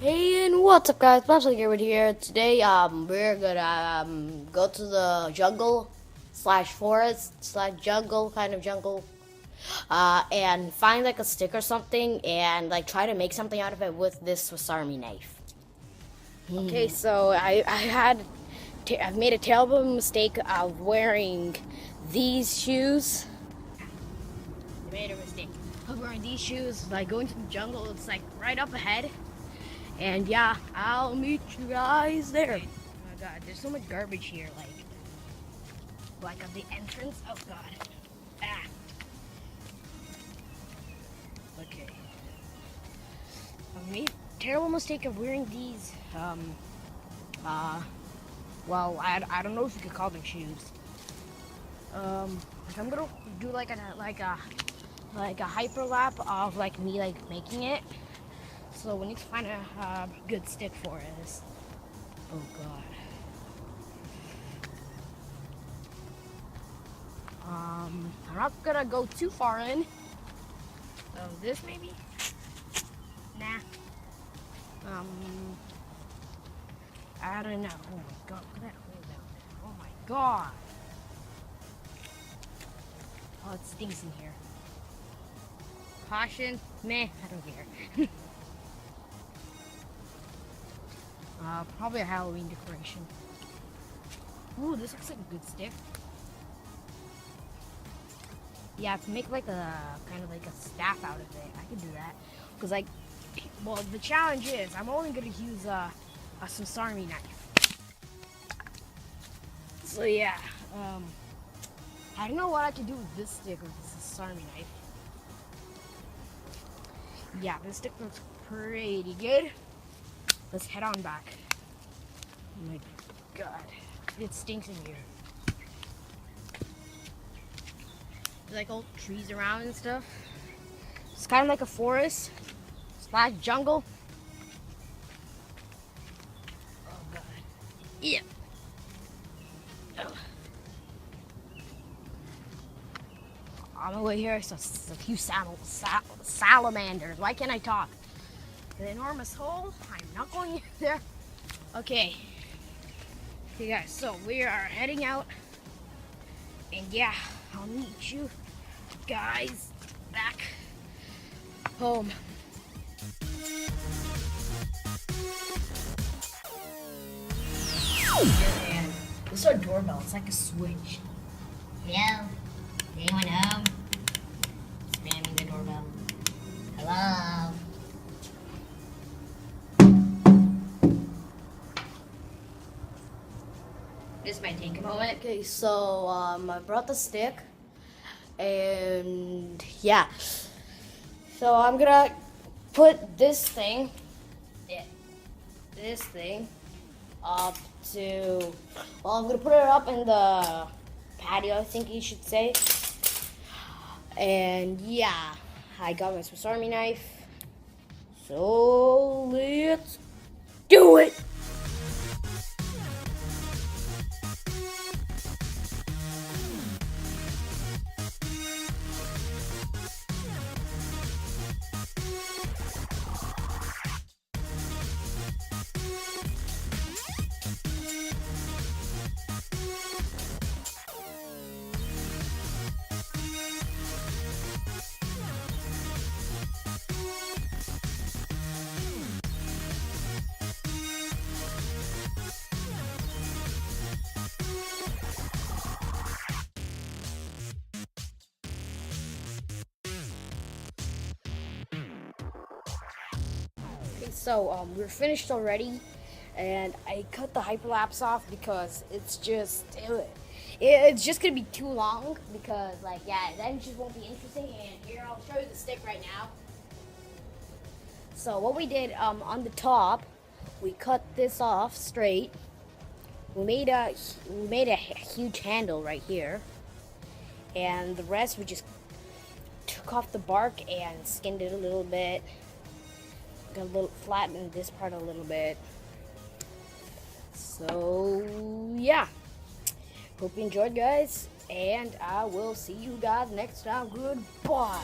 Hey, and what's up, guys? Bobsley Garrett here. Today, we're gonna go to the jungle slash forest slash jungle kind of jungle, and find like a stick or something, and like try to make something out of it with this Swiss Army knife. Okay, so I've made a terrible mistake of wearing these shoes. I made a mistake of wearing these shoes. Like going to the jungle, it's like right up ahead. And yeah, I'll meet you guys there. Oh my god, there's so much garbage here. Like at the entrance. Oh god. Ah. Okay. I made a terrible mistake of wearing these. Well, I don't know if you could call them shoes. Like I'm gonna do like a hyperlap of like me like making it. So we need to find a good stick for this. Oh god. I'm not gonna go too far in. So this maybe? Nah. I don't know. Oh my god, look at that hole down there. Oh my god. Oh, it stinks in here. Caution, meh, I don't care. Probably a Halloween decoration. Ooh, this looks like a good stick. Yeah, to make like a kind of like a staff out of it, I could do that. Cause like, well, the challenge is I'm only gonna use a Swiss Army knife. So yeah, I don't know what I can do with this stick with this Swiss Army knife. Yeah, this stick looks pretty good. Let's head on back. Oh my god, it stinks in here. There's like old trees around and stuff. It's kind of like a forest slash jungle. Oh god. Yeah. Oh. On the way here, so a few salamanders. Why can't I talk? An enormous hole. I'm not going there. Okay. Okay, guys. So we are heading out, and yeah, I'll meet you guys back home. Man, this is our doorbell. It's like a switch. Hello? Is anyone home? Spamming the doorbell. Hello? This might take a moment. Okay, so I brought the stick, and yeah, so I'm gonna put this thing, up to. Well, I'm gonna put it up in the patio, I think you should say. And yeah, I got my Swiss Army knife. So let's do it. So we're finished already, and I cut the hyperlapse off because it's just gonna be too long, because like, yeah, then it just won't be interesting. And here, I'll show you the stick right now. So what we did, on the top, we cut this off straight. We made a huge handle right here, and the rest we just took off the bark and skinned it a little bit. Got a little flattened this part a little bit. So yeah, hope you enjoyed, guys, and I will see you guys next time. Goodbye.